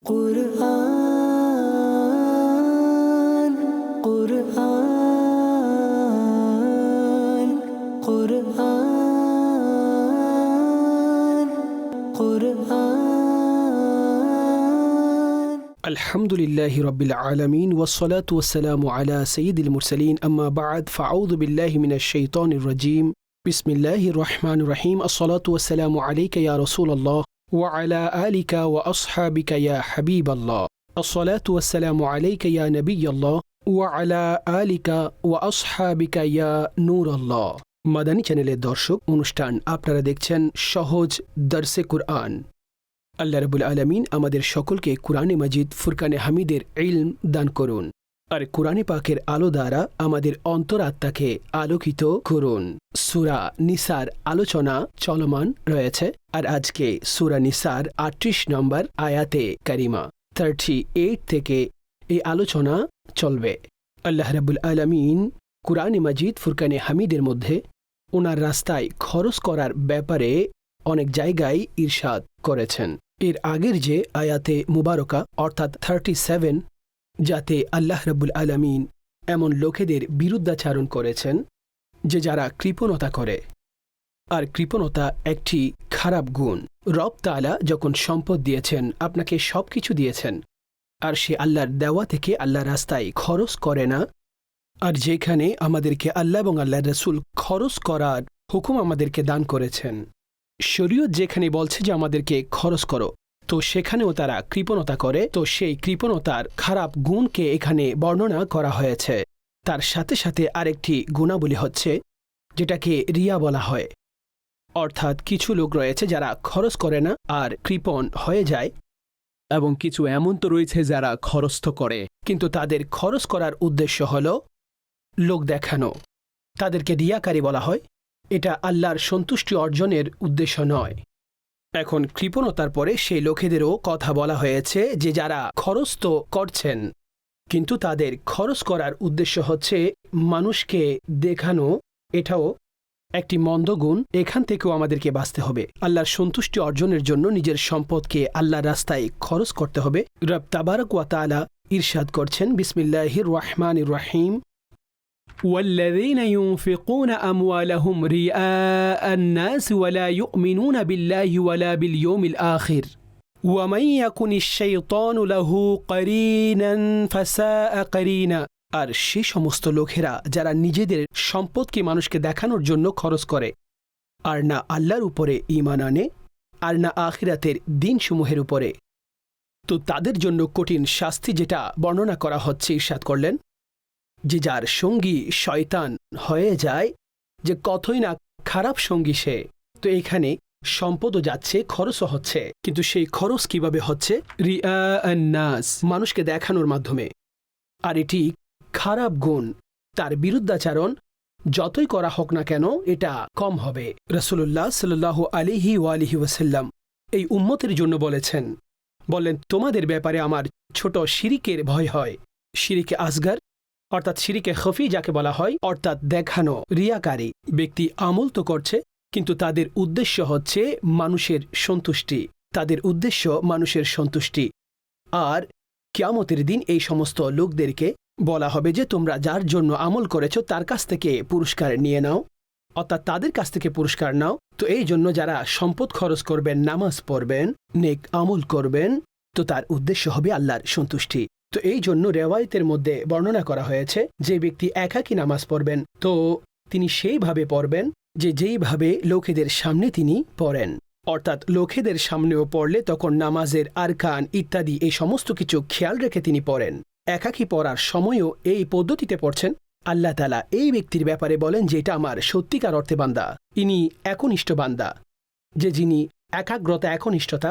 কুরআন কুরআন কুরআন কুরআন আলহামদুলিল্লাহি রাব্বিল আলামিন ওয়াসসালাতু ওয়াসসালামু আলা সাইয়্যিদিল মুরসালিন আম্মা বা'দ ফাআউযু বিল্লাহি মিনাশ শাইতানির রাজীম বিসমিল্লাহির রহমানির রহিম আসসালাতু ওয়াসসালামু আলাইকা ইয়া রাসূলুল্লাহ ওয়া আলা আলিকা ওয়া আসহাবিকা ইয়া হাবিবাল্লাহ আসসালাতু ওয়াসসালামু আলাইকা ইয়া নবিয়াল্লাহ ওয়া আলা আলিকা ওয়া আসহাবিকা ইয়া নূরাল্লাহ। মাদানী চ্যানেলের দর্শক, অনুষ্ঠান আপনারা দেখছেন সহজ দরসে কুরআন। আল্লাহ রাব্বুল আলামিন আমাদের সকলকে কুরআনে মাজিদ ফুরকানে হামিদের ইলম দান করুন, আর কুরআনে পাকের আলো দ্বারা আমাদের অন্তরাত্মাকে আলোকিত করুন। সূরা নিসার আলোচনা চলমান রয়েছে, আর আজকে সূরা নিসার 38 নম্বর আয়াতে কারিমা 38 থেকে এই আলোচনা চলবে। আল্লাহ রাব্বুল আলামিন কুরআনে মাজিদ ফুরকানে হামিদের মধ্যে ওনার রাস্তায় খরচ করার ব্যাপারে অনেক জায়গায় ইরশাদ করেছেন। এর আগের যে আয়াতে মুবারকা অর্থাৎ 37, যাতে আল্লাহ রাব্বুল আলামিন এমন লোকেদের বিরুদ্ধাচারণ করেছেন যে যারা কৃপণতা করে, আর কৃপণতা একটি খারাপ গুণ। রব তাআলা যখন সম্পদ দিয়েছেন, আপনাকে সব কিছু দিয়েছেন, আর সে আল্লাহর দেওয়া থেকে আল্লাহর রাস্তায় খরচ করে না, আর যেখানে আমাদেরকে আল্লাহ এবং আল্লাহর রাসূল খরচ করার হুকুম আমাদেরকে দান করেছেন, শরীয়ত যেখানে বলছে যে আমাদেরকে খরচ করো, তো সেখানেও তারা কৃপণতা করে। তো সেই কৃপণতার খারাপ গুণকে এখানে বর্ণনা করা হয়েছে। তার সাথে সাথে আরেকটি গুণাবলী হচ্ছে যেটাকে রিয়া বলা হয়, অর্থাৎ কিছু লোক রয়েছে যারা খরচ করে না আর কৃপণ হয়ে যায়, এবং কিছু এমন তো রয়েছে যারা খরচ তো করে, কিন্তু তাদের খরচ করার উদ্দেশ্য হল লোক দেখানো। তাদেরকে রিয়াকারী বলা হয়। এটা আল্লাহর সন্তুষ্টি অর্জনের উদ্দেশ্য নয়। এখন কৃপণতার পরে সেই লোকেদেরও কথা বলা হয়েছে যে যারা খরচ তো করছেন, কিন্তু তাদের খরচ করার উদ্দেশ্য হচ্ছে মানুষকে দেখানো। এটাও একটি মন্দ গুণ। এখান থেকেও আমাদেরকে বাঁচতে হবে। আল্লাহর সন্তুষ্টি অর্জনের জন্য নিজের সম্পদকে আল্লাহর রাস্তায় খরচ করতে হবে। রব তাবারক ওয়া তাআলা ইরশাদ করছেন, বিসমিল্লাহির রহমানির রহিম, والذين ينفقون أموالهم رئاء الناس ولا يؤمنون بالله ولا باليوم الآخر ومن يكن الشيطان له قرينا فساء قرينا। আর সে সমস্ত লোকেরা যারা নিজেদের সম্পদকে মানুষকে দেখানোর জন্য খরচ করে, আর না আল্লাহর উপরে ঈমান আনে, আর না আখিরাতের দিনসমূহের উপরে, তো তাদের জন্য কঠিন শাস্তি যেটা বর্ণনা করা হচ্ছে। ইরশাদ করলেন যে যার সঙ্গী শয়তান হয়ে যায়, যে কতই না খারাপ সঙ্গী সে। তো এখানে সম্পদও যাচ্ছে, খরচও হচ্ছে, কিন্তু সেই খরচ কিভাবে হচ্ছে? রিয়া আন-নাস, মানুষকে দেখানোর মাধ্যমে। আর এটি খারাপ গুণ। তার বিরুদ্ধাচারণ যতই করা হোক না কেন, এটা কম হবে। রাসূলুল্লাহ সাল্লাল্লাহু আলাইহি ওয়াসাল্লাম এই উম্মতের জন্য বললেন, তোমাদের ব্যাপারে আমার ছোট শিরিকের ভয় হয়। শিরিকে আসগার অর্থাৎ শিরিকে খফি যাকে বলা হয়, অর্থাৎ দেখানো, রিয়াকারী ব্যক্তি আমল তো করছে, কিন্তু তাদের উদ্দেশ্য হচ্ছে মানুষের সন্তুষ্টি। তাদের উদ্দেশ্য মানুষের সন্তুষ্টি। আর কিয়ামতের দিন এই সমস্ত লোকদেরকে বলা হবে যে তোমরা যার জন্য আমল করেছো তার কাছ থেকে পুরস্কার নিয়ে নাও, অর্থাৎ তাদের কাছ থেকে পুরস্কার নাও। তো এই জন্য যারা সম্পদ খরচ করবেন, নামাজ পড়বেন, নেক আমল করবেন, তো তার উদ্দেশ্য হবে আল্লাহর সন্তুষ্টি। তো এই জন্য রেওয়ায়েতের মধ্যে বর্ণনা করা হয়েছে যে ব্যক্তি একাকী নামাজ পড়বেন, তো তিনি সেইভাবে পড়বেন যে যেইভাবে লোকেদের সামনে তিনি পড়েন, অর্থাৎ লোকেদের সামনেও পড়লে তখন নামাজের আরকান ইত্যাদি এই সমস্ত কিছু খেয়াল রেখে তিনি পড়েন। একাকী পড়ার সময়ও এই পদ্ধতিতে পড়ছেন। আল্লাহ তাআলা এই ব্যক্তির ব্যাপারে বলেন যে এটা আমার সত্যিকার অর্থে বান্দা, ইনি একনিষ্ঠ বান্দা, যে যিনি একাগ্রতা, একনিষ্ঠতা,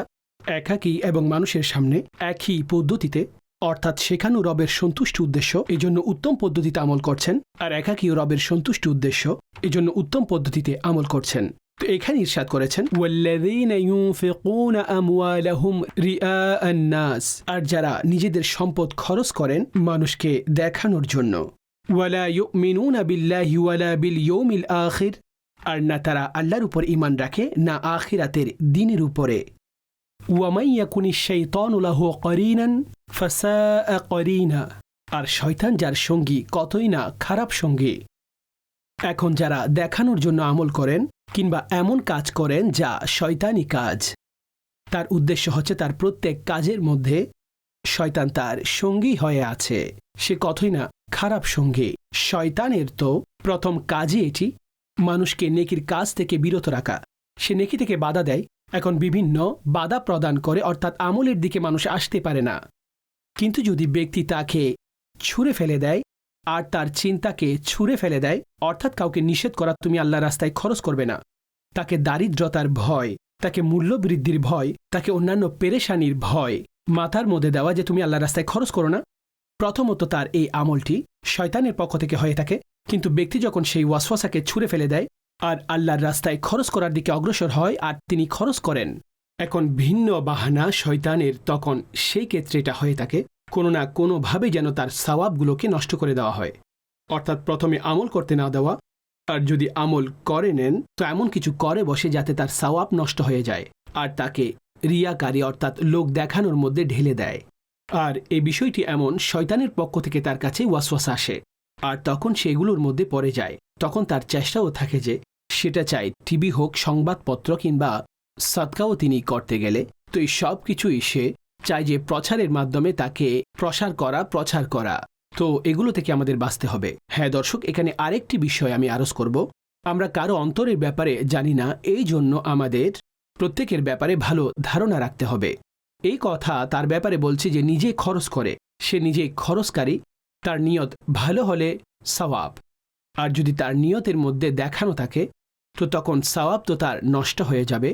একাকী এবং মানুষের সামনে একই পদ্ধতিতে, অর্থাৎ সেখানেও রবের সন্তুষ্টি উদ্দেশ্য, এই জন্য উত্তম পদ্ধতিতে আমল করছেন, আর একাকীও রবের সন্তুষ্টি উদ্দেশ্য, এই জন্য উত্তম পদ্ধতিতে আমল করছেন। তো এখানে ইরশাদ করেছেন, والذين ينفقون أموالهم رئاء الناس, আর যারা নিজেদের সম্পদ খরচ করেন মানুষকে দেখানোর জন্য, ولا يؤمنون بالله ولا باليوم الآخر, আর না তারা আল্লাহর উপর ঈমান রাখে, না আখিরাতের দিনের উপরে। ওয়ামাই ইয়াকুনি শাইতানু লাহু করিনান ফাসাআ করিনা। আর শয়তান যার সঙ্গী কতই না খারাপ সঙ্গী। এখন যারা দেখানোর জন্য আমল করেন কিংবা এমন কাজ করেন যা শয়তানি কাজ, তার উদ্দেশ্য হচ্ছে তার প্রত্যেক কাজের মধ্যে শয়তান তার সঙ্গী হয়ে আছে, সে কতই না খারাপ সঙ্গী। শয়তানের তো প্রথম কাজই এটি, মানুষকে নেকির কাজ থেকে বিরত রাখা। সে নেকি থেকে বাধা দেয়, এখন বিভিন্ন বাধা প্রদান করে, অর্থাৎ আমলের দিকে মানুষ আসতে পারে না। কিন্তু যদি ব্যক্তি তাকে ছুঁড়ে ফেলে দেয় আর তার চিন্তাকে ছুঁড়ে ফেলে দেয়, অর্থাৎ কাউকে নিষেধ করা তুমি আল্লাহর রাস্তায় খরচ করবে না, তাকে দারিদ্রতার ভয়, তাকে মূল্যবৃদ্ধির ভয়, তাকে অন্যান্য পেরেশানির ভয় মাথার মধ্যে দেওয়া যে তুমি আল্লাহর রাস্তায় খরচ করো না, প্রথমত তার এই আমলটি শয়তানের পক্ষ থেকে হয়ে থাকে। কিন্তু ব্যক্তি যখন সেই ওয়াসওয়াসাকে ছুঁড়ে ফেলে দেয় আর আল্লাহর রাস্তায় খরচ করার দিকে অগ্রসর হয় আর তিনি খরচ করেন, এখন ভিন্ন বাহানা শয়তানের তখন সেই ক্ষেত্রে এটা হয়ে থাকে কোনো না কোনোভাবে যেন তার সওয়াবগুলোকে নষ্ট করে দেওয়া হয়। অর্থাৎ প্রথমে আমল করতে না দেওয়া, আর যদি আমল করে নেন তো এমন কিছু করে বসে যাতে তার সওয়াব নষ্ট হয়ে যায় আর তাকে রিয়াকারী অর্থাৎ লোক দেখানোর মধ্যে ঢেলে দেয়। আর এই বিষয়টি এমন শয়তানের পক্ষ থেকে তার কাছে ওয়াসওয়াসা আসে আর তখন সেগুলোর মধ্যে পড়ে যায়। তখন তার চেষ্টাও থাকে যে সেটা চাই টিভি হোক, সংবাদপত্র কিংবা সদকাও তিনি করতে গেলে তো এই সব কিছুই সে চায় যে প্রচারের মাধ্যমে তাকে প্রচার করা। তো এগুলো থেকে আমাদের বাঁচতে হবে। হ্যাঁ দর্শক, এখানে আরেকটি বিষয় আমি আরজ করব। আমরা কারো অন্তরের ব্যাপারে জানি না, এই জন্য আমাদের প্রত্যেকের ব্যাপারে ভালো ধারণা রাখতে হবে। এই কথা তার ব্যাপারে বলছি যে নিজে খরচ করে, সে নিজে খরচকারী, তার নিয়ত ভালো হলে সওয়াব, আর যদি তার নিয়তের মধ্যে দেখানো থাকে তো তখন সওয়াব তো তার নষ্ট হয়ে যাবে,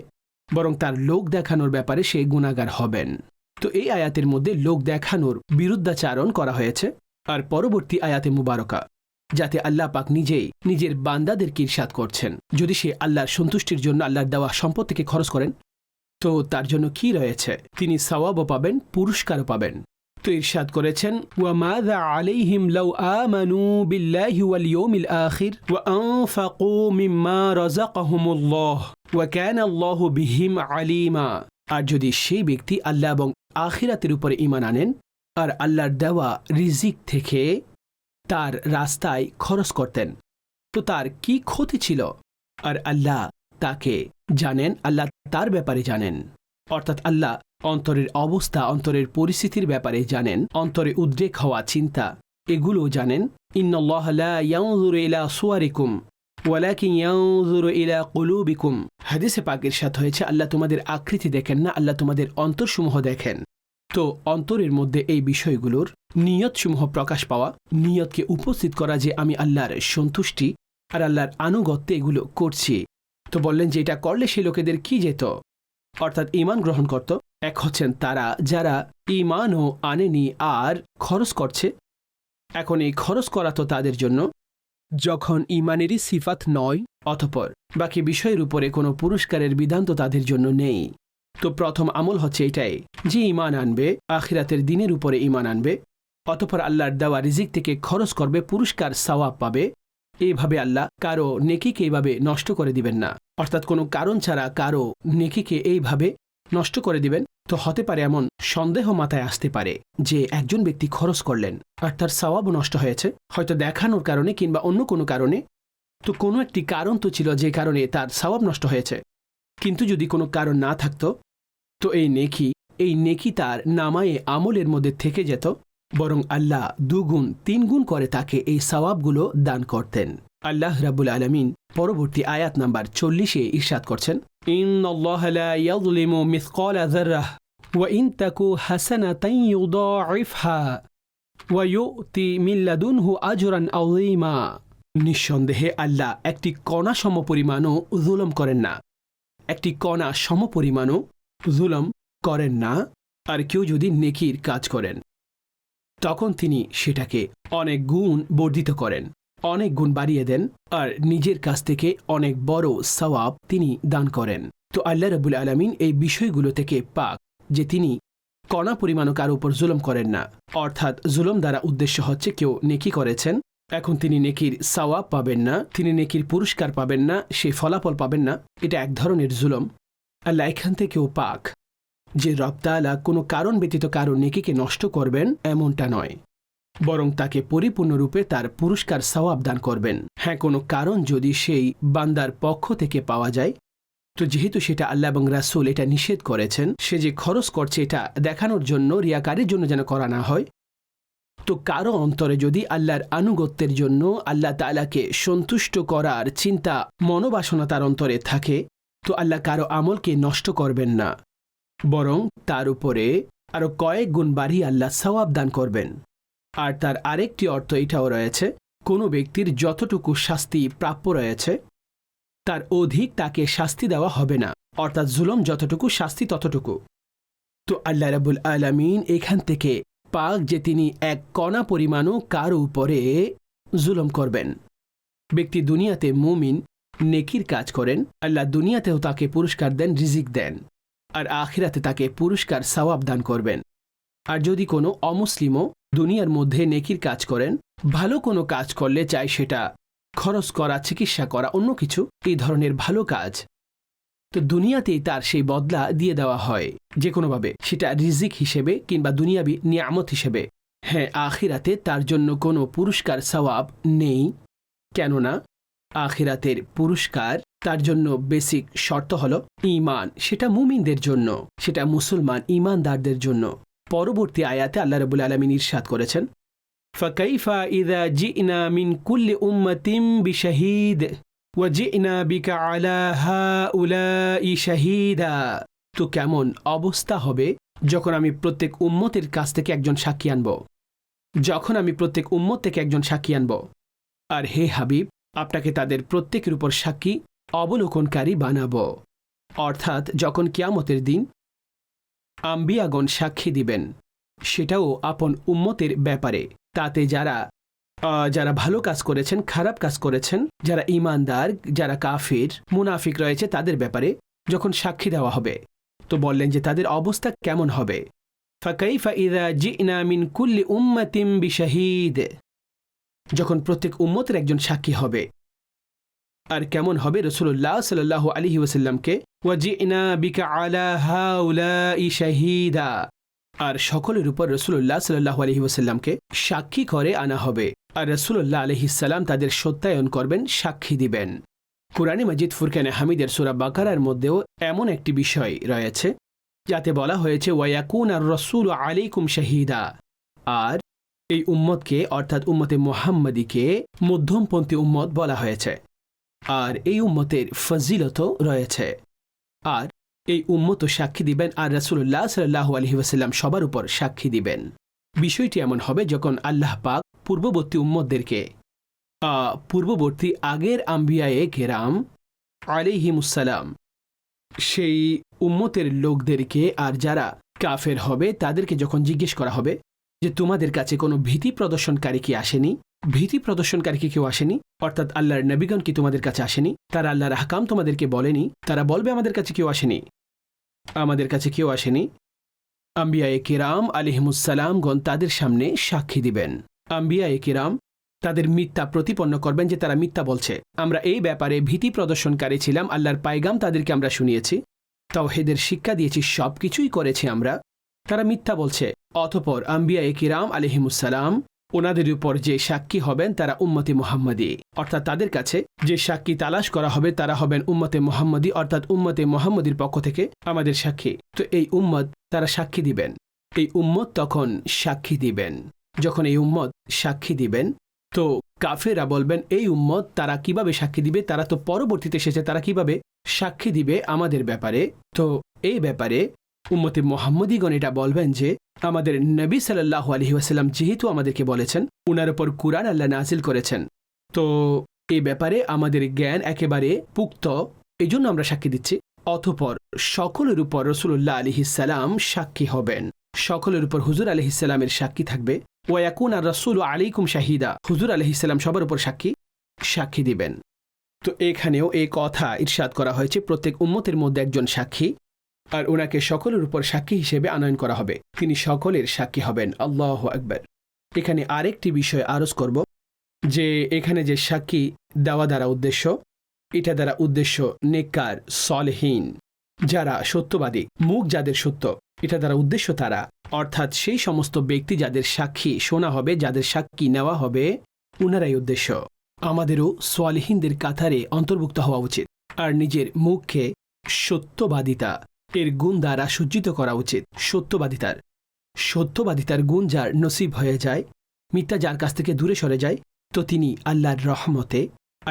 বরং তার লোক দেখানোর ব্যাপারে সে গুনাহগার হবেন। তো এই আয়াতের মধ্যে লোক দেখানোর বিরুদ্ধাচারণ করা হয়েছে। আর পরবর্তী আয়াতে মুবারকা যাতে আল্লাহ পাক নিজেই নিজের বান্দাদেরকে ইরশাদ করছেন, যদি সে আল্লাহর সন্তুষ্টির জন্য আল্লাহর দেওয়া সম্পদ থেকে খরচ করেন তো তার জন্য কি রয়েছে, তিনি সওয়াবও পাবেন, পুরস্কারও পাবেন। তো ইরশাদ করেছেন, ওয়া মাযা আলাইহিম লাউ আমানু বিল্লাহি ওয়াল ইয়াউমিল আখির ওয়া আনফাকু মিম্মা রাযাকাহুমুল্লাহ ওয়া কানা আল্লাহু বিহিম আলিমা। আর যদি সেই ব্যক্তি আল্লাহ এবং আখিরাতের উপরে ঈমান আনেন আর আল্লাহর দেওয়া রিজিক থেকে তার রাস্তায় খরচ করতেন তো তার কি ক্ষতি ছিল, আর আল্লাহ তাকে জানেন, আল্লাহ তার ব্যাপারে জানেন। অর্থাৎ আল্লাহ অন্তরের অবস্থা, অন্তরের পরিস্থিতির ব্যাপারে জানেন, অন্তরে উদ্রেক হওয়া চিন্তা এগুলো জানেন। ইন্নাল্লাহা লা ইয়ানজুরু ইলা সুওয়ারিকুম ওয়ালাকিন ইয়ানজুরু ইলা কুলুবিকুম। হাদিসে পাক ইরশাদ হয়েছে, আল্লাহ তোমাদের আকৃতি দেখেন না, আল্লাহ তোমাদের অন্তরসমূহ দেখেন। তো অন্তরের মধ্যে এই বিষয়গুলোর নিয়তসমূহ প্রকাশ পাওয়া, নিয়তকে উপস্থিত করা যে আমি আল্লাহর সন্তুষ্টি আর আল্লাহর আনুগত্যে এগুলো করছি। তো বললেন যে এটা করলে সে লোকেদের কি যেত, অর্থাৎ ঈমান গ্রহণ করত। এক হচ্ছেন তারা যারা ঈমানও আনেনি আর খরচ করছে। এখন এই খরচ করা তো তাদের জন্য যখন ঈমানেরই সিফাত নয়, অতঃপর বাকি বিষয়ের উপরে কোনো পুরস্কারের বিধান তো তাদের জন্য নেই। তো প্রথম আমল হচ্ছে এটাই যে ঈমান আনবে, আখিরাতের দিনের উপরে ঈমান আনবে, অতঃপর আল্লাহর দেওয়া রিজিক থেকে খরচ করবে, পুরস্কার সওয়াব পাবে। এইভাবে আল্লাহ কারো নেকিকে এইভাবে নষ্ট করে দিবেন না, অর্থাৎ কোনো কারণ ছাড়া কারো নেকিকে এইভাবে নষ্ট করে দিবেন। তো হতে পারে এমন সন্দেহ মাথায় আসতে পারে যে একজন ব্যক্তি খরচ করলেন আর তার সওয়াবও নষ্ট হয়েছে, হয়তো দেখানোর কারণে কিংবা অন্য কোনো কারণে। তো কোনো একটি কারণ তো ছিল যে কারণে তার সওয়াব নষ্ট হয়েছে, কিন্তু যদি কোনো কারণ না থাকতো তো এই নেকি তার নামায়ে আমলের মধ্যে থেকে যেত, বরং আল্লাহ 2 গুণ 3 গুণ করে তাকে এই সওয়াবগুলো দান করতেন। আল্লাহ রাব্বুল আলামিন পরবর্তী আয়াত নাম্বার 40-এ ইরশাদ করছেন, ইন্নাল্লাহা লা ইয়াযলিমু মিসকালা যাররাহ ওয়া ইন তাকু হাসানাতান ইউদাইফহা ওয়া ইউতি মিন লাদুনহু আজরান আযীমা। নিঃসন্দেহে আল্লাহ একটি কণা সমপরিমাণও জুলুম করেন না, একটি কণা সমপরিমাণও জুলুম করেন না। আর কেউ যদি নেকির কাজ করেন তখন তিনি সেটাকে অনেক গুণ বর্ধিত করেন, অনেক গুণ বাড়িয়ে দেন, আর নিজের কাছ থেকে অনেক বড় সওয়াব তিনি দান করেন। তো আল্লাহ রাব্বুল আলামিন এই বিষয়গুলো থেকে পাক যে তিনি কণা পরিমাণও কারো উপর জুলুম করেন না। অর্থাৎ জুলুম দ্বারা উদ্দেশ্য হচ্ছে কেউ নেকি করেছেন, এখন তিনি নেকির সওয়াব পাবেন না, তিনি নেকির পুরস্কার পাবেন না, সে ফলাফল পাবেন না, এটা এক ধরনের জুলুম। আল্লাহ এখান থেকেও পাক। যে রব তাআলা কোনো কারণ ব্যতীত কারো নেকিকে নষ্ট করবেন এমনটা নয়, বরং তাকে পরিপূর্ণরূপে তার পুরস্কার সওয়াব দান করবেন। হ্যাঁ, কোনো কারণ যদি সেই বান্দার পক্ষ থেকে পাওয়া যায়, তো যেহেতু সেটা আল্লাহ এবং রাসূল এটা নিষেধ করেছেন, সে যে খরচ করছে এটা দেখানোর জন্য, রিয়াকারের জন্য যেন করা না হয়, তো কারো অন্তরে যদি আল্লাহর আনুগত্যের জন্য আল্লাহ তাআলাকে সন্তুষ্ট করার চিন্তা মনোবাসনা তার অন্তরে থাকে, তো আল্লাহ কারো আমলকে নষ্ট করবেন না, বরং তার উপরে আরও কয়েক গুণ বাড়িয়ে আল্লাহ সওয়াব দান করবেন। আর তার আরেকটি অর্থ এটাও রয়েছে, কোনো ব্যক্তির যতটুকু শাস্তি প্রাপ্য রয়েছে তার অধিক তাকে শাস্তি দেওয়া হবে না, অর্থাৎ জুলুম যতটুকু শাস্তি ততটুকু। তো আল্লাহ রাব্বুল আলামিন এখান থেকে পাক যে তিনি এক কণা পরিমাণও কারো উপরে জুলুম করবেন। ব্যক্তি দুনিয়াতে মুমিন নেকির কাজ করেন, আল্লাহ দুনিয়াতেও তাকে পুরস্কার দেন, রিজিক দেন, আর আখিরাতে তাকে পুরস্কার সওয়াব দান করবেন। আর যদি কোনো অমুসলিমও দুনিয়ার মধ্যে নেকির কাজ করেন, ভালো কোনো কাজ করলে, চাই সেটা খরচ করা, চিকিৎসা করা, অন্য কিছু এই ধরনের ভালো কাজ, তো দুনিয়াতেই তার সেই বদলা দিয়ে দেওয়া হয় যে কোনোভাবে, সেটা রিজিক হিসেবে কিংবা দুনিয়াবি নিয়ামত হিসেবে। হ্যাঁ, আখিরাতে তার জন্য কোনো পুরস্কার সওয়াব নেই, কেননা আখিরাতের পুরস্কার তার জন্য বেসিক শর্ত হলো ঈমান, সেটা মুমিনদের জন্য, সেটা মুসলমান ঈমানদারদের জন্য। পরবর্তী আয়াতে আল্লাহ রাব্বুল আলামিন ইরশাদ করেছেন, ফাকাইফা ইযা জি'না মিন কুল্লি উম্মাতিন বিশাহীদ ওয়া জি'না বিকা আলা হাউলাই শাহীদা। তো কেমন অবস্থা হবে যখন আমি প্রত্যেক উম্মতের কাছ থেকে একজন সাক্ষী আনব, যখন আমি প্রত্যেক উম্মত থেকে একজন সাক্ষী আনব, আর হে হাবিব, আপনাকে তাদের প্রত্যেকের উপর সাক্ষী অবলোকনকারী বানাব। অর্থাৎ যখন কিয়ামতের দিন আম্বিয়াগণ সাক্ষী দিবেন, সেটাও আপন উম্মতের ব্যাপারে, তাতে যারা ভালো কাজ করেছেন, খারাপ কাজ করেছেন, যারা ঈমানদার, যারা কাফির, মুনাফিক রয়েছে, তাদের ব্যাপারে যখন সাক্ষী দেওয়া হবে, তো বললেন যে তাদের অবস্থা কেমন হবে। ফাকাইফা ইযা জি'না মিন কুল্লি উম্মাতিন বিশাহীদ, যখন প্রত্যেক উম্মতের একজন সাক্ষী হবে। আর কেমন হবে? রাসূলুল্লাহ সাল্লাল্লাহু আলাইহি ওয়াসাল্লামকে ওয়া জি'না বিকা আলা হাউলাই শাহীদা, আর সকলের উপর রাসূলুল্লাহ সাল্লাল্লাহু আলাইহি ওয়াসাল্লামকে সাক্ষী করে আনা হবে, আর রাসূলুল্লাহ আলাইহিস সালাম তাদের সত্যায়ন করবেন, সাক্ষী দিবেন। কুরআনে মাজিদ ফুরকানে হামিদের সূরা বাকারার মধ্যেও এমন একটি বিষয় রয়েছে যাতে বলা হয়েছে ওয়া ইয়াকুনার রাসূলু আলাইকুম শাহীদা, আর এই উম্মতকে অর্থাৎ উম্মতে মুহাম্মাদীকে মধ্যমপন্থী উম্মত বলা হয়েছে, আর এই উম্মতের ফজিলতও রয়েছে, আর এই উম্মত সাক্ষী দিবেন, আর রাসূলুল্লাহ সাল্লাল্লাহু আলাইহি ওয়াসাল্লাম সবার উপর সাক্ষী দিবেন। বিষয়টি এমন হবে যখন আল্লাহ পাক পূর্ববর্তী উম্মতদেরকে, পূর্ববর্তী আগের আম্বিয়ায়ে কেরাম আলাইহিমুসসালাম, সেই উম্মতের লোকদেরকে আর যারা কাফের হবে তাদেরকে যখন জিজ্ঞেস করা হবে যে তোমাদের কাছে কোনো ভীতি প্রদর্শনকারী কি আসেনি, ভীতি প্রদর্শনকারী কি কেউ আসেনি, অর্থাৎ আল্লাহর নবীগণ কি তোমাদের কাছে আসেনি, তারা আল্লাহর আহকাম তোমাদেরকে বলেনি, তারা বলবে আমাদের কাছে কেউ আসেনি, আমাদের কাছে কেউ আসেনি। আম্বিয়ায়ে কিরাম আলাইহিমুসসালামগণ তাদের সামনে সাক্ষী দিবেন। আম্বিয়ায়ে কিরাম তাদের মিথ্যা প্রতিপন্ন করবেন যে তারা মিথ্যা বলছে, আমরা এই ব্যাপারে ভীতি প্রদর্শনকারী ছিলাম, আল্লাহর পায়গাম তাদেরকে আমরা শুনিয়েছি, তাওহীদের শিক্ষা দিয়েছি, সব কিছুই করেছি আমরা, তারা মিথ্যা বলছে। অতঃপর আম্বিয়ায়ে কিরাম আলাইহিমুসসালাম ওনাদের উপর যে সাক্ষী হবেন তারা উম্মতে মুহাম্মাদী, অর্থাৎ তাদের কাছে যে সাক্ষী তালাশ করা হবে তারা হবেন উম্মতে মুহাম্মাদী, অর্থাৎ উম্মতে মুহাম্মাদীর পক্ষ থেকে আমাদের সাক্ষী। তো এই উম্মত তারা সাক্ষী দিবেন, এই উম্মত তখন সাক্ষী দিবেন। যখন এই উম্মত সাক্ষী দিবেন, তো কাফেররা বলবেন এই উম্মত তারা কিভাবে সাক্ষী দিবে, তারা তো পরবর্তীতে এসেছে, তারা কিভাবে সাক্ষী দিবে আমাদের ব্যাপারে। তো এই ব্যাপারে উম্মতে মুহাম্মাদীগণ এটা বলবেন যে আমাদের নবী সাল্লাল্লাহু আলাইহি ওয়াসাল্লাম যেহেতু আমাদেরকে বলেছেন, উনার উপর কুরআন আল্লাহ নাযিল করেছেন, তো এই ব্যাপারে আমাদের জ্ঞান একেবারে পুক্ত, এই জন্য আমরা সাক্ষী দিচ্ছি। অতঃপর সকলের উপর রাসূলুল্লাহ আলাইহিস সালাম সাক্ষী হবেন, সকলের উপর হুজুর আলাইহিস সালামের সাক্ষী থাকবে। ওয়া ইয়াকুনার রাসূলু আলাইকুম শাহীদা, হুজুর আলাইহিস সালাম সবার উপর সাক্ষী দিবেন। তো এখানেও এই কথা ইরশাদ করা হয়েছে প্রত্যেক উম্মতের মধ্যে একজন সাক্ষী, আর ওনাকে সকলের উপর সাক্ষী হিসেবে আনয়ন করা হবে, তিনি সকলের সাক্ষী হবেন। আল্লাহু আকবার। এখানে আরেকটি বিষয় আরজ করব যে এখানে যে সাক্ষী দেওয়া দ্বারা উদ্দেশ্য, এটা দ্বারা উদ্দেশ্য নেককার সলেহীন, যারা সত্যবাদী, মুখ যাদের সত্য, এটা দ্বারা উদ্দেশ্য তারা, অর্থাৎ সেই সমস্ত ব্যক্তি যাদের সাক্ষী শোনা হবে, যাদের সাক্ষী নেওয়া হবে, উনারাই উদ্দেশ্য। আমাদেরও সোয়ালিহিনদের কাতারে অন্তর্ভুক্ত হওয়া উচিত। আর নিজের মুখকে সত্যবাদিতা এর গুণ দ্বারা সজ্জিত করা উচিত। সত্যবাদিতার গুণ যার নসিব হয়ে যায়, মিথ্যা যার কাছ থেকে দূরে সরে যায়, তো তিনি আল্লাহর রহমতে,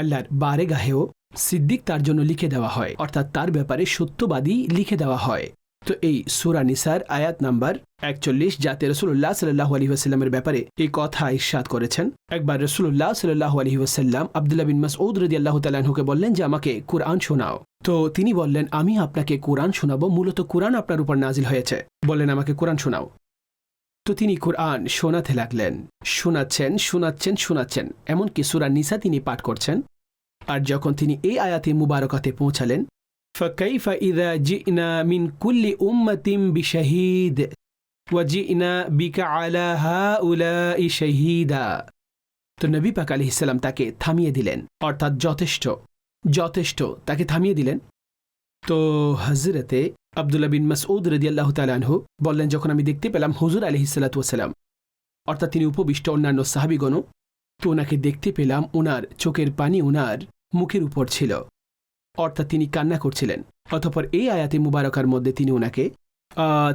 আল্লাহর বারেগাহেও সিদ্দিক তার জন্য লিখে দেওয়া হয়, অর্থাৎ তার ব্যাপারে সত্যবাদী লিখে দেওয়া হয়। তো এই সূরা নিসার আয়াত নাম্বার 41, যাতে রাসূলুল্লাহ সাল্লাল্লাহু আলাইহি ওয়াসাল্লামের ব্যাপারে এই কথা ইরশাদ করেছেন। একবার রাসূলুল্লাহ সাল্লাল্লাহু আলাইহি ওয়াসাল্লাম আব্দুল্লাহ বিন মাসউদ রাদিয়াল্লাহু তাআলা আনহুকে বললেন যে আমাকে কুরআন শোনাও। তো তিনি বললেন আমি আপনাকে কুরআন শোনাবো, মূলত কুরআন আপনার উপর নাজিল হয়েছে, বললেন আমাকে কুরআন শোনাও। তো তিনি কুরআন শোনাতে লাগলেন, শোনাচ্ছেন, এমনকি সূরা নিসা তিনি পাঠ করছেন। আর যখন তিনি এই আয়াতে মুবারকাতে পৌঁছালেন, فَكَيْفَ إِذَا جِئْنَا مِنْ كُلِّ أُمَّةٍ بِشَهِيدٍ وَجِئْنَا بِكَ عَلَى هَؤُلَاءِ شَهِيدًا। তো নবী পাক আলাইহিস সালাম তাকে থামিয়ে দিলেন, অর্থাৎ যথেষ্ট তাকে থামিয়ে দিলেন। তো হযরতে আব্দুল্লাহ বিন মাসউদ রাদিয়াল্লাহু তাআলা আনহু বললেন, যখন আমি দেখতে পেলাম হুজুর আলাইহিস সালাতু ওয়াস সালাম, অর্থাৎ তিনি উপবিষ্ট অন্যান্য সাহাবীগণ, তো ওনাকে দেখতে পেলাম ওনার চোখের পানি ওনার মুখের উপর ছিল, অর্থাৎ তিনি কান্না করছিলেন। অতঃপর এই আয়াতে মুবারকার মধ্যে তিনি ওনাকে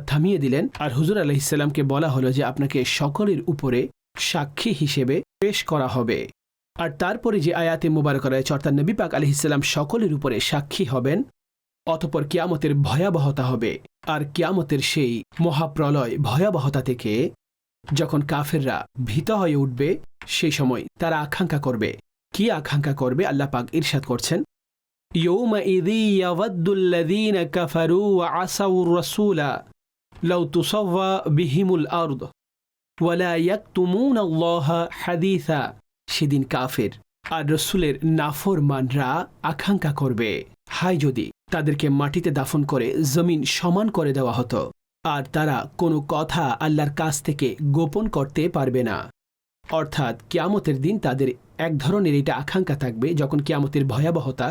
থামিয়ে দিলেন। আর হুজুর আলাইহিস সালামকে বলা হলো যে আপনাকে সকলের উপরে সাক্ষী হিসেবে পেশ করা হবে। আর তারপরে যে আয়াতে মুবারকা রয়েছে, অর্থাৎ নবী পাক আলাইহিস সালাম সকলের উপরে সাক্ষী হবেন। অতঃপর কিয়ামতের ভয়াবহতা হবে। আর কিয়ামতের সেই মহাপ্রলয় ভয়াবহতা থেকে যখন কাফেররা ভীত হয়ে উঠবে, সেই সময় তারা আকাঙ্ক্ষা করবে। কি আকাঙ্ক্ষা করবে? আল্লাহ পাক ইরশাদ করছেন, يومئذ يود الذين كفروا وعصوا الرسول لو تصوى بهم الأرض ولا يكتمون الله حديثا। সেদিন কাফের আর রসুলের নাফরমানরা আকাঙ্ক্ষা করবে, হায় যদি তাদেরকে মাটিতে দাফন করে জমিন সমান করে দেওয়া হতো, আর তারা কোনো কথা আল্লাহর কাছ থেকে গোপন করতে পারবে না। অর্থাৎ কিয়ামতের দিন তাদের এক ধরনের এটা আকাঙ্ক্ষা থাকবে, যখন কিয়ামতের ভয়াবহতা,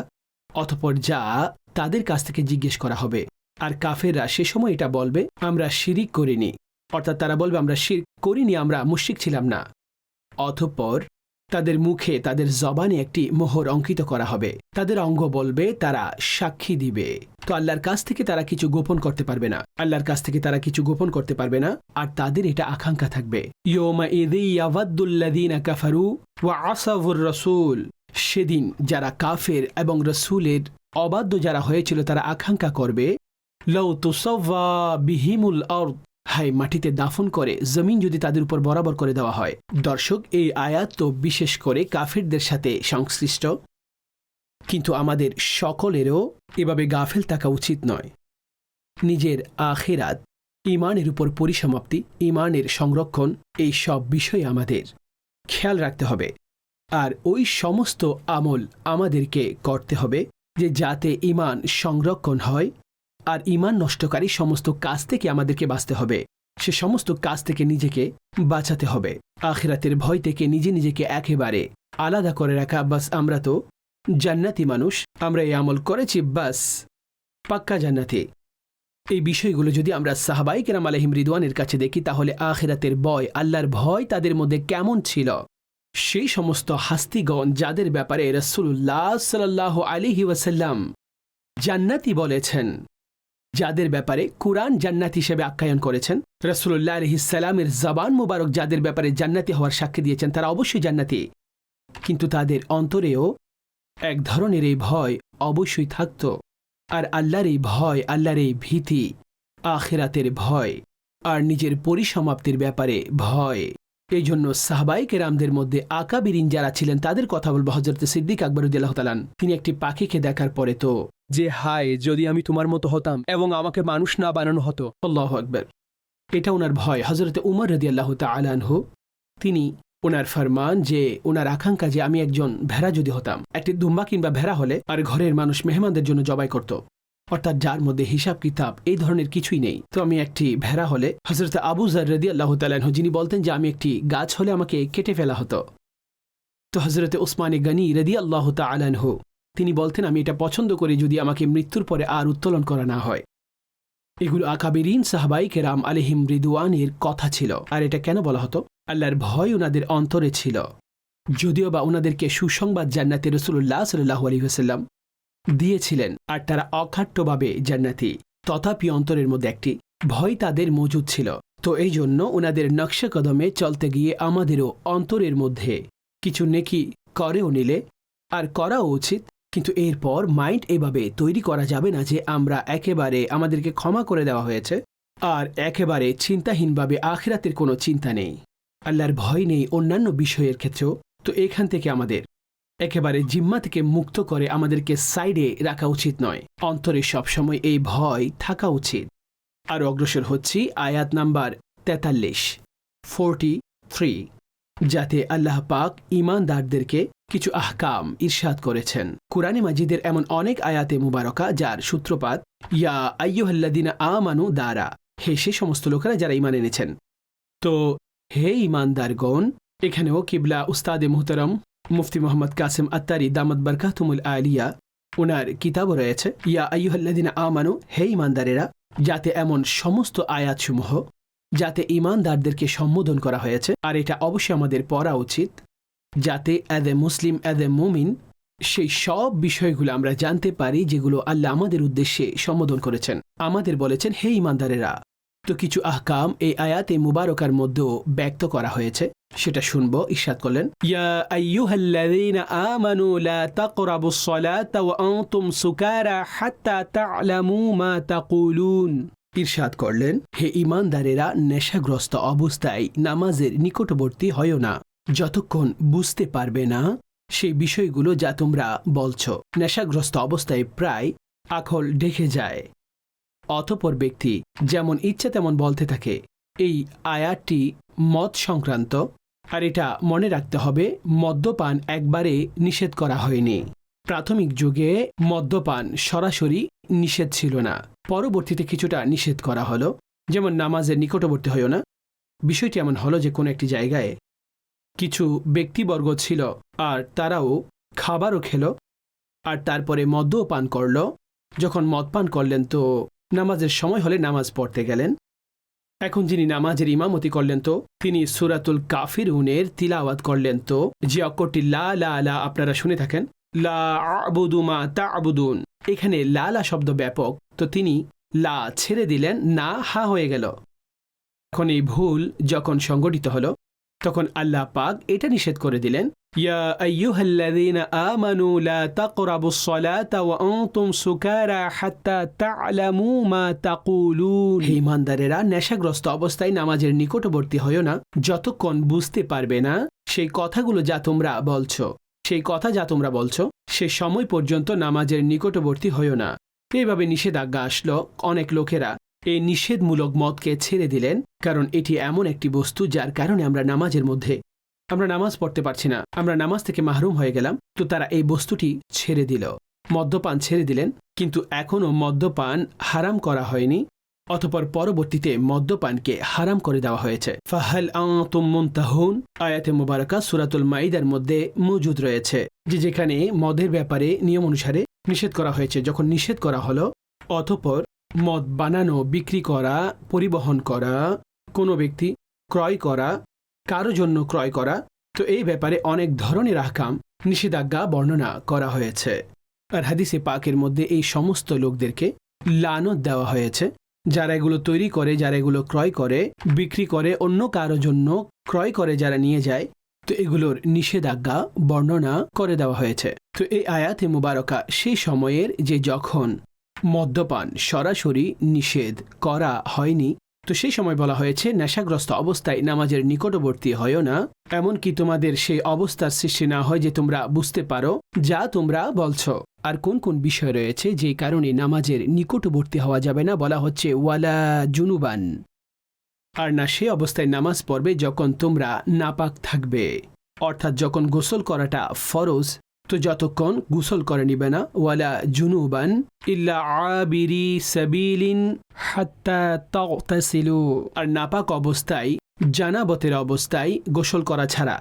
অতঃপর যা তাদের কাছ থেকে জিজ্ঞেস করা হবে। আর কাফেররা সে সময় এটা বলবে আমরা শিরিক করিনি, অর্থাৎ তারা বলবে আমরা শিরক করিনি, আমরা মুশরিক ছিলাম না। অতঃপর তাদের মুখে তাদের জবানে একটি মোহর অঙ্কিত করা হবে, তাদের অঙ্গ বলবে তারা সাক্ষী দিবে। তো আল্লাহর কাছ থেকে তারা কিছু গোপন করতে পারবে না, আর তাদের এটা আকাঙ্ক্ষা থাকবে। ইয়াউমাইযি ইয়াওয়াদ্দুল্লাযীনা কাফারু ওয়া আসাউর রাসূল। সেদিন যারা কাফের এবং রসুলের অবাধ্য যারা হয়েছিল তারা আকাঙ্ক্ষা করবে, লাউ তুসাওয়া বিহিমুল আরদ, হায় মাটিতে দাফন করে জমিন যদি তাদের উপর বরাবর করে দেওয়া হয়। দর্শক, এই আয়াত তো বিশেষ করে কাফেরদের সাথে সংশ্লিষ্ট, কিন্তু আমাদের সকলেরও এভাবে গাফেল থাকা উচিত নয়। নিজের আখিরাত, ঈমানের উপর পরিসমাপ্তি, ঈমানের সংরক্ষণ, এই সব বিষয়ে আমাদের খেয়াল রাখতে হবে। আর ওই সমস্ত আমল আমাদেরকে করতে হবে যে যাতে ঈমান সংরক্ষণ হয়, আর ঈমান নষ্টকারী সমস্ত কাজ থেকে আমাদেরকে বাঁচতে হবে। সে সমস্ত কাজ থেকে নিজেকে বাঁচাতে হবে। আখিরাতের ভয় থেকে নিজেকে একেবারে আলাদা করে রাখা। বাস আমরা তো জান্নাতি মানুষ, আমরা এই আমল করেছি, বাস পাক্কা জান্নাতি। এই বিষয়গুলো যদি আমরা সাহাবায়ে কেরাম আলাইহিম রিদওয়ানের কাছে দেখি, তাহলে আখিরাতের ভয়, আল্লাহর ভয় তাদের মধ্যে কেমন ছিল। সেই সমস্ত হাস্তিগণ যাদের ব্যাপারে রাসূলুল্লাহ সাল্লাল্লাহু আলাইহি ওয়াসাল্লাম জান্নাতি বলেছেন, যাদের ব্যাপারে কুরআন জান্নাতি হিসেবে আখ্যায়ন করেছেন, রাসূলুল্লাহ আলাইহিস সালামের জবান মুবারক যাদের ব্যাপারে জান্নাতি হওয়ার সাক্ষী দিয়েছেন, তারা অবশ্যই জান্নাতি। কিন্তু তাদের অন্তরেও এক ধরনের এই ভয় অবশ্যই থাকত। আর আল্লাহর এই ভয়, আল্লাহর এই ভীতি, আখিরাতের ভয়, আর নিজের পরিসমাপ্তির ব্যাপারে ভয়। এই জন্য সাহাবায়ে কেরামদের মধ্যে আকাবিরিন যারা ছিলেন তাদের কথা বলবো। হযরত সিদ্দিক আকবর রাদিয়াল্লাহু তাআলা, তিনি একটি পাখিকে দেখার পরে তো যে হায় যদি আমি তোমার মতো হতাম এবং আমাকে মানুষ না বানানো হতো। আল্লাহু আকবার, এটা ওনার ভয়। হযরত উমর রাদিয়াল্লাহু তাআলা আনহু, তিনি ওনার ফরমান যে ওনার আকাঙ্ক্ষা যে আমি একজন ভেড়া যদি হতাম, একটি দুম্বা কিংবা ভেড়া হলে আর ঘরের মানুষ মেহমানদের জন্য জবাই করত, অর্থাৎ যার মধ্যে হিসাব কিতাব এই ধরনের কিছুই নেই। তো আমি একটি ভেড়া হলে, হযরত আবু যার রাদিয়াল্লাহু তাআলা আনহু যিনি বলতেন যে আমি একটি গাছ হলে আমাকে কেটে ফেলা হতো। তো হযরত উসমানে গনি রাদিয়াল্লাহু তাআলা আনহু তিনি বলতেন আমি এটা পছন্দ করি যদি আমাকে মৃত্যুর পরে আর উত্তোলন করা না হয়। এগুলো আকাবিরিন সাহাবাই কেরাম আলাইহিম রিদওয়ানের কথা ছিল। আর এটা কেন বলা হতো? আল্লাহর ভয় ওনাদের অন্তরে ছিল। যদিও বা ওনাদেরকে সুসংবাদ জান্নাতে রাসূলুল্লাহ সাল্লাল্লাহু আলাইহি ওয়াসাল্লাম দিয়েছিলেন আর তারা অখাট্যভাবে জান্নাতি, তথাপি অন্তরের মধ্যে একটি ভয় তাদের মজুদ ছিল। তো এই জন্য ওনাদের নকশা কদমে চলতে গিয়ে আমাদেরও অন্তরের মধ্যে কিছু নেকি করেও নিলে আর করাও উচিত, কিন্তু এরপর মাইন্ড এভাবে তৈরি করা যাবে না যে আমরা একেবারে আমাদেরকে ক্ষমা করে দেওয়া হয়েছে আর একেবারে চিন্তাহীনভাবে আখিরাতের কোনো চিন্তা নেই, আল্লাহর ভয় নেই অন্যান্য বিষয়ের ক্ষেত্রেও। তো এখান থেকে আমাদের একেবারে জিম্মা থেকে মুক্ত করে আমাদেরকে সাইডে রাখা উচিত নয়, অন্তরে সবসময় এই ভয় থাকা উচিত। আর অগ্রসর হচ্ছি আয়াত নাম্বার 43, যাতে আল্লাহ পাক ঈমানদারদেরকে কিছু আহকাম ইরশাদ করেছেন। কুরআনে মাজিদের এমন অনেক আয়াতে মুবারকা যার সূত্রপাত ইয়া আইয়ুহাল্লাযিনা আমানু দ্বারা, হে সে সমস্ত লোকেরা যারা ঈমান এনেছেন। তো হে ঈমানদারগণ, এখানেও কিবলা উস্তাদে মুহতারাম মুফতি মোহাম্মদ কাসেম আত্তারি দামাত বারকাতুমুল আলিয়া ওনার কিতাবও রয়েছে ইয়া আইয়ুহাল্লাযিনা আমানু, হে ঈমানদারেরা, যাতে এমন সমস্ত আয়াতসমূহ যাতে ঈমানদারদেরকে সম্বোধন করা হয়েছে। আর এটা অবশ্যই আমাদের পড়া উচিত, যাতে as a Muslim, as a মুমিন সেই সব বিষয়গুলো আমরা জানতে পারি যেগুলো আল্লাহ আমাদের উদ্দেশ্যে সম্বোধন করেছেন। আমাদের বলেছেন হে ঈমানদারেরা। তো কিছু আহকাম এই আয়াতে মুবারকার মধ্যেও ব্যক্ত করা হয়েছে, সেটা শুনবো। ইরশাদ করলেন ইয়া আইয়ুহাল্লাযীনা আমানু লা তাকরাবুস সালাতা ওয়া আনতুম সুকারা হাত্তা তা'লামু মা তাকুলুন। ইরশাদ করলেন হে ঈমানদারেরা, নেশাগ্রস্ত অবস্থায় নামাজের নিকটবর্তী হয়ো না যতক্ষণ বুঝতে পারবে না সেই বিষয়গুলো যা তোমরা বলছো। নেশাগ্রস্ত অবস্থায় প্রায় আকল ঢেকে যায়, অতঃপর ব্যক্তি যেমন ইচ্ছা তেমন বলতে থাকে। এই আয়াতটি মদ সংক্রান্ত, আর এটা মনে রাখতে হবে মদ্যপান একবারে নিষেধ করা হয়নি। প্রাথমিক যুগে মদ্যপান সরাসরি নিষেধ ছিল না, পরবর্তীতে কিছুটা নিষেধ করা হলো, যেমন নামাজের নিকটবর্তী হয়ো না। বিষয়টি এমন হলো যে কোনো একটি জায়গায় কিছু ব্যক্তিবর্গ ছিল আর তারাও খাবারও খেলো আর তারপরে মদও পান করল। যখন মদ পান করলেন তো নামাজের সময় হলে নামাজ পড়তে গেলেন। এখন যিনি নামাজের ইমামতি করলেন তো তিনি সূরাতুল কাফিরুনের তিলাওয়াত করলেন। তো যে অক্ষরটি লা লা লা আপনারা শুনে থাকেন, লা আ'বুদু মা তা'বুদুন, এখানে লা লা শব্দ ব্যাপক, তো তিনি লা ছেড়ে দিলেন, না হা হয়ে গেল। এখন এই ভুল যখন সংগঠিত হলো তখন আল্লাহ পাক এটা নিষেধ করে দিলেন ইয়া আইয়ুহাল্লাযীনা আমানু লা তাকরাবুস সালাতা ওয়া আনতুম সুকারা হাত্তা তা'লামু মা তাকুলুন। হে ঈমানদারেরা, নেশাগ্রস্ত অবস্থায় নামাজের নিকটবর্তী হয়ো না যতক্ষণ বুঝতে পারবে না সেই কথাগুলো যা তোমরা বলছো। সেই কথা যা তোমরা বলছো সে সময় পর্যন্ত নামাজের নিকটবর্তী হয়ো না। এইভাবে নিষেধাজ্ঞা আসলো, অনেক লোকেরা এই নিষেধমূলক মদকে ছেড়ে দিলেন, কারণ এটি এমন একটি বস্তু যার কারণে আমরা নামাজের মধ্যে আমরা নামাজ পড়তে পারছি না, আমরা নামাজ থেকে মাহরুম হয়ে গেলাম। তো তারা এই বস্তুটি ছেড়ে দিল, মদ্যপান ছেড়ে দিলেন, কিন্তু এখনও মদ্যপান হারাম করা হয়নি। অতঃপর পরবর্তীতে মদ্যপানকে হারাম করে দেওয়া হয়েছে। ফাহাল আনতুম মুনতাহুন আয়াতে মুবারাকা সূরাতুল মাইদার মধ্যে মজুদ রয়েছে যে যেখানে মদের ব্যাপারে নিয়ম অনুসারে নিষেধ করা হয়েছে। যখন নিষেধ করা হলো অতঃপর মদ বানানো, বিক্রি করা, পরিবহন করা, কোনো ব্যক্তি ক্রয় করা, কারো জন্য ক্রয় করা, তো এই ব্যাপারে অনেক ধরনের আহকাম নিষেধাজ্ঞা বর্ণনা করা হয়েছে। আর হাদিসে পাকের মধ্যে এই সমস্ত লোকদেরকে লানত দেওয়া হয়েছে, যারা এগুলো তৈরি করে, যারা এগুলো ক্রয় করে, বিক্রি করে, অন্য কারো জন্য ক্রয় করে যারা নিয়ে যায়, তো এগুলোর নিষেধাজ্ঞা বর্ণনা করে দেওয়া হয়েছে। তো এই আয়াতে মুবারকা সেই সময়ের যে যখন মদ্যপান সরাসরি নিষেধ করা হয়নি, তো সেই সময় বলা হয়েছে নেশাগ্রস্ত অবস্থায় নামাজের নিকটবর্তী হয়ো না, এমনকি তোমাদের সেই অবস্থার সৃষ্টি না হয় যে তোমরা বুঝতে পারো যা তোমরা বলছো। আর কোন কোন বিষয় রয়েছে যে কারণে নামাজের নিকটবর্তী হওয়া যাবে না, বলা হচ্ছে ওয়ালা জুনুবান, আর না সে অবস্থায় নামাজ পড়বে যখন তোমরা নাপাক থাকবে, অর্থাৎ যখন গোসল করাটা ফরজ, তো যতক্ষণ গোসল করে নিবে না। ওয়ালা জুনুবান ইল্লা আবিরি সাবিলিন হাত্তা তাগতাসিলু, আর নাপাক অবস্থায়, জানাবতের অবস্থায় গোসল করা ছাড়া,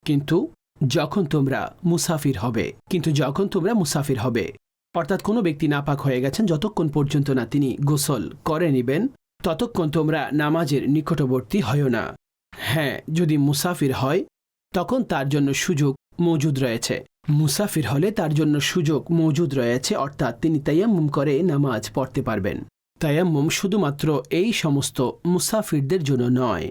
কিন্তু যখন তোমরা মুসাফির হবে, অর্থাৎ কোনো ব্যক্তি নাপাক হয়ে গেছেন, যতক্ষণ পর্যন্ত না তিনি গোসল করে নেবেন ততক্ষণ তোমরা নামাজের নিকটবর্তী হয়ো না। হ্যাঁ, যদি মুসাফির হয় তখন তার জন্য সুযোগ মজুদ রয়েছে। মুসাফির হলে তার জন্য সুযোগ মজুদ রয়েছে, অর্থাৎ তিনি তায়াম্মুম করে নামাজ পড়তে পারবেন। তায়াম্মুম শুধুমাত্র এই সমস্ত মুসাফিরদের জন্য নয়,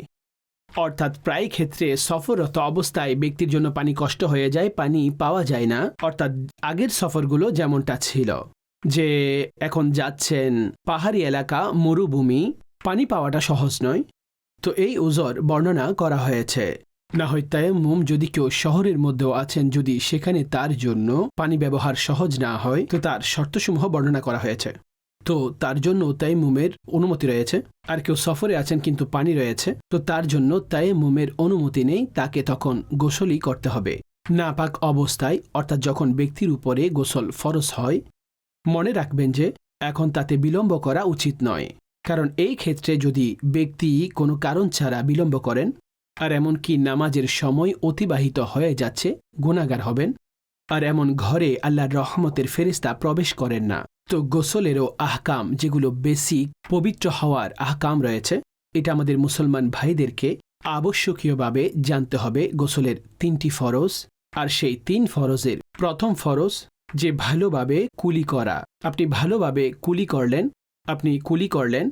অর্থাৎ প্রায় ক্ষেত্রে সফররত অবস্থায় ব্যক্তির জন্য পানি কষ্ট হয়ে যায়, পানি পাওয়া যায় না। অর্থাৎ আগের সফরগুলো যেমনটা ছিল যে এখন যাচ্ছেন পাহাড়ি এলাকা, মরুভূমি, পানি পাওয়াটা সহজ নয়, তো এই উজর বর্ণনা করা হয়েছে। না হয় তায়াম্মুম যদি কেউ শহরের মধ্যেও আছেন, যদি সেখানে তার জন্য পানি ব্যবহার সহজ না হয় তো তার শর্তসমূহ বর্ণনা করা হয়েছে, তো তার জন্য তায়াম্মুমের অনুমতি রয়েছে। আর কেউ সফরে আছেন কিন্তু পানি রয়েছে, তো তার জন্য তায়াম্মুমের অনুমতি নেই, তাকে তখন গোসলই করতে হবে। নাপাক অবস্থায়, অর্থাৎ যখন ব্যক্তির উপরে গোসল ফরজ হয়, মনে রাখবেন যে এখন তাতে বিলম্ব করা উচিত নয়, কারণ এই ক্ষেত্রে যদি ব্যক্তি কোনো কারণ ছাড়া বিলম্ব করেন আর এমনকি নামাজের সময় অতিবাহিত হয়ে যাচ্ছে, গুনাহগার হবেন। আর এমন ঘরে আল্লাহর রহমতের ফেরেশতা প্রবেশ করেন না। তো গোসলেরও আহকাম, যেগুলো বেসিক পবিত্র হওয়ার আহকাম রয়েছে, এটা আমাদের মুসলমান ভাইদেরকে আবশ্যকীয়ভাবে জানতে হবে। গোসলের 3টি ফরজ, আর সেই 3 ফরজের প্রথম ফরজ যে ভালোভাবে কুলি করা। আপনি ভালোভাবে কুলি করলেন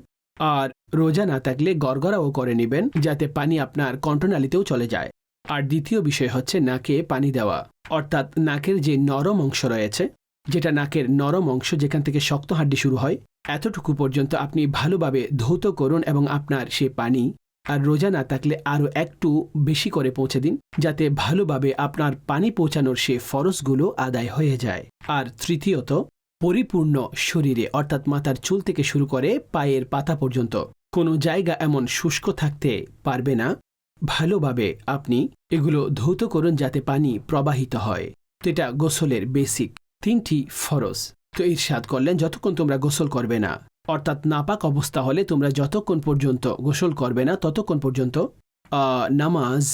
আর রোজা না থাকলে গড়গড়াও করে নেবেন যাতে পানি আপনার কণ্ঠনালীতেও চলে যায়। আর দ্বিতীয় বিষয় হচ্ছে নাকে পানি দেওয়া, অর্থাৎ নাকের যে নরম অংশ রয়েছে, যেটা নাকের নরম অংশ যেখান থেকে শক্ত হাড্ডি শুরু হয়, এতটুকু পর্যন্ত আপনি ভালোভাবে ধৌত করুন এবং আপনার সে পানি আর রোজা না থাকলে আরও একটু বেশি করে পৌঁছে দিন, যাতে ভালোভাবে আপনার পানি পৌঁছানোর সে ফরজগুলো আদায় হয়ে যায়। আর তৃতীয়ত, পরিপূর্ণ শরীরে, অর্থাৎ মাথার চুল থেকে শুরু করে পায়ের পাতা পর্যন্ত কোনো জায়গা এমন শুষ্ক থাকতে পারবে না, ভালোভাবে আপনি এগুলো ধৌত করুন যাতে পানি প্রবাহিত হয়। তো এটা গোসলের বেসিক 3টি ফরজ। তো ইরশাদ করলেন যতক্ষণ তোমরা গোসল করবে না, অর্থাৎ নাপাক অবস্থা হলে তোমরা যতক্ষণ পর্যন্ত গোসল করবে না ততক্ষণ পর্যন্ত নামাজ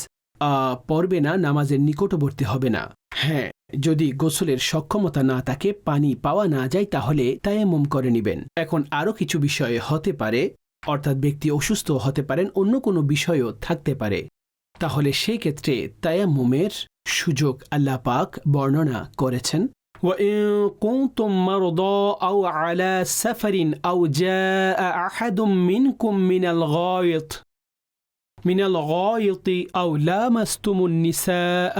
পড়বে না, নামাজের নিকটবর্তী হবে না। হ্যাঁ, যদি গোসলের সক্ষমতা না থাকে, পানি পাওয়া না যায়, তাহলে তায়াম্মুম করে নেবেন। এখন আরও কিছু বিষয় হতে পারে, অর্থাৎ ব্যক্তি অসুস্থ হতে পারেন, অন্য কোনো বিষয়ও থাকতে পারে, তাহলে সেই ক্ষেত্রে তায়াম্মুমের সুযোগ আল্লাহ পাক বর্ণনা করেছেন। وَإِن كُنتُم مَّرْضَىٰ أَوْ عَلَىٰ سَفَرٍ أَوْ جَاءَ أَحَدٌ مِّنكُم من الغائط أو لامستم النساء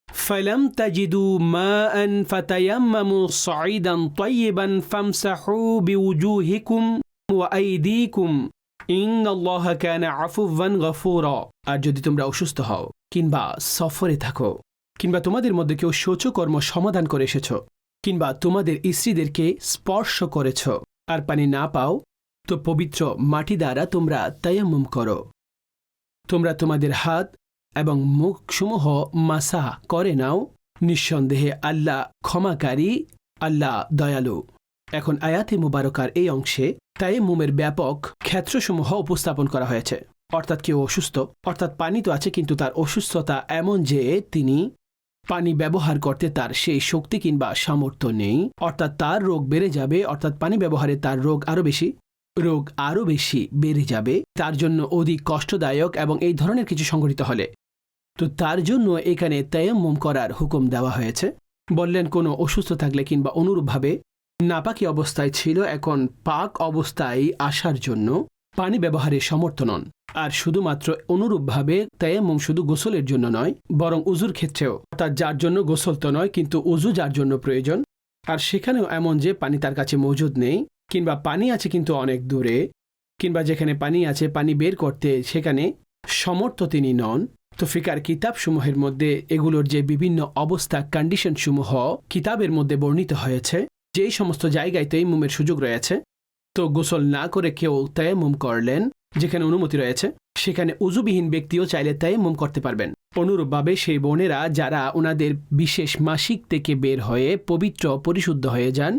فلم تجدوا ماء فتيمموا صعيدا طيبا فامسحوا بوجوهكم وأيديكم إن الله كان عفوا غفورا। আর যদি তোমরা অসুস্থ হও কিংবা সফরে থাকো, কিংবা তোমাদের মধ্যে কেউ শৌচকর্ম সমাধান করে এসেছ, কিংবা তোমাদের স্ত্রীদেরকে স্পর্শ করেছ আর পানি না পাও, তো পবিত্র মাটি দ্বারা তোমরা তায়াম্মুম করো। তোমরা তোমাদের হাত এবং মুখসমূহ মাসাহ করে নাও, নিঃসন্দেহে আল্লাহ ক্ষমাকারী, আল্লাহ দয়ালু। এখন আয়াতে মুবারকার এই অংশে তায়াম্মুমের ব্যাপক ক্ষেত্রসমূহ উপস্থাপন করা হয়েছে। অর্থাৎ কেউ অসুস্থ, অর্থাৎ পানি তো আছে কিন্তু তার অসুস্থতা এমন যে তিনি পানি ব্যবহার করতে তার সেই শক্তি কিংবা সামর্থ্য নেই, অর্থাৎ তার রোগ বেড়ে যাবে, অর্থাৎ পানি ব্যবহারে তার রোগ আরও বেশি বেড়ে যাবে, তার জন্য অধিক কষ্টদায়ক এবং এই ধরনের কিছু সংঘটিত হলে, তো তার জন্য এখানে তায়াম্মুম করার হুকুম দেওয়া হয়েছে। বললেন কোনো অসুস্থ থাকলে কিংবা অনুরূপভাবে নাপাকি অবস্থায় ছিল, এখন পাক অবস্থায় আসার জন্য পানি ব্যবহারের সমর্থ নন। আর শুধুমাত্র অনুরূপভাবে তায়াম্মুম শুধু গোসলের জন্য নয়, বরং উজুর ক্ষেত্রেও, অর্থাৎ যার জন্য গোসল তো নয় কিন্তু উজু যার জন্য প্রয়োজন, আর সেখানেও এমন যে পানি তার কাছে মজুদ নেই, কিংবা পানি আছে কিন্তু অনেক দূরে, কিংবা যেখানে পানি আছে পানি বের করতে সেখানে সমর্থ তিনি নন, তো ফিকার কিতাবসমূহের মধ্যে এগুলোর যে বিভিন্ন অবস্থা, কন্ডিশনসমূহ কিতাবের মধ্যে বর্ণিত হয়েছে, যেই সমস্ত জায়গায় তায়াম্মুমের সুযোগ রয়েছে, তো গোসল না করে কেউ তায়াম্মুম করলেন, যেখানে অনুমতি রয়েছে সেখানে উজুবিহীন ব্যক্তিও চাইলে তায়াম্মুম করতে পারবেন। অনুরূপভাবে সেই বোনেরা যারা ওনাদের বিশেষ মাসিক থেকে বের হয়ে পবিত্র পরিশুদ্ধ হয়ে যান,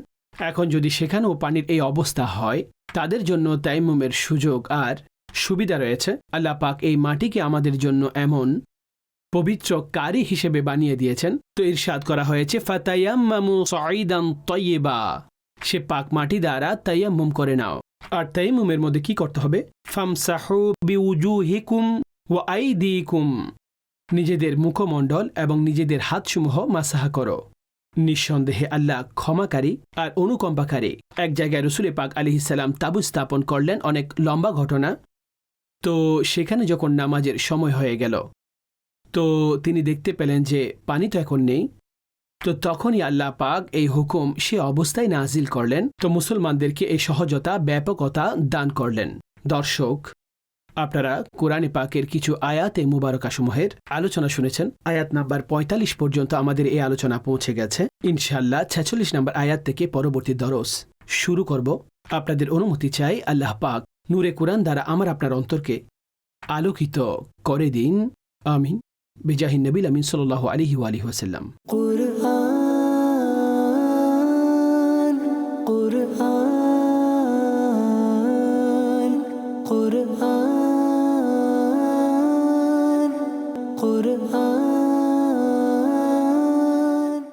এখন যদি সেখানেও পানির এই অবস্থা হয়, তাদের জন্য তায়াম্মুমের সুযোগ আর সুবিধা রয়েছে। আল্লাহ পাক এই মাটিকে আমাদের জন্য এমন পবিত্র কারি হিসেবে বানিয়ে দিয়েছেন। তো ইরশাদ করা হয়েছে ফাতায়াম্মামু সাঈদান তাইয়্যিবা, সে পাক মাটি দ্বারা তায়াম্মুম করে নাও। আর তায়াম্মুমের মধ্যে কি করতে হবে? ফামসাহু বিউজুহিকুম ওয়া আইদিকুম, নিজেদের মুখমণ্ডল এবং নিজেদের হাতসমূহ মাসাহা করো। নিঃসন্দেহে আল্লাহ ক্ষমাকারী আর অনুকম্পাকারী। এক জায়গায় রসুল পাক আলাইহিস সালাম তাবু স্থাপন করলেন, অনেক লম্বা ঘটনা। তো সেখানে যখন নামাজের সময় হয়ে গেল, তো তিনি দেখতে পেলেন যে পানি তো এখন নেই। তো তখনই আল্লাহ পাক এই হুকুম সে অবস্থায় নাজিল করলেন। তো মুসলমানদেরকে এই সহজতা, ব্যাপকতা দান করলেন। দর্শক, আপনারা কোরআনে পাকের কিছু আয়াতে মুবারকাসমূহের আলোচনা শুনেছেন। আয়াত নাম্বার ৪৫ পর্যন্ত আমাদের এই আলোচনা পৌঁছে গেছে। ইনশাআল্লাহ ৪৬ নম্বর আয়াত থেকে পরবর্তী দরস শুরু করব। আপনাদের অনুমতি চাই, আল্লাহ পাক নূরে কোরআন দ্বারা আমার আপনার অন্তরকে আলোকিত করে দিন। আমিন। বিজাহিন নবী আমিন সাল্লাল্লাহু আলাইহি ওয়া আলিহি ওয়াসাল্লাম। কুরআন কুরআন কুরআন কুরআন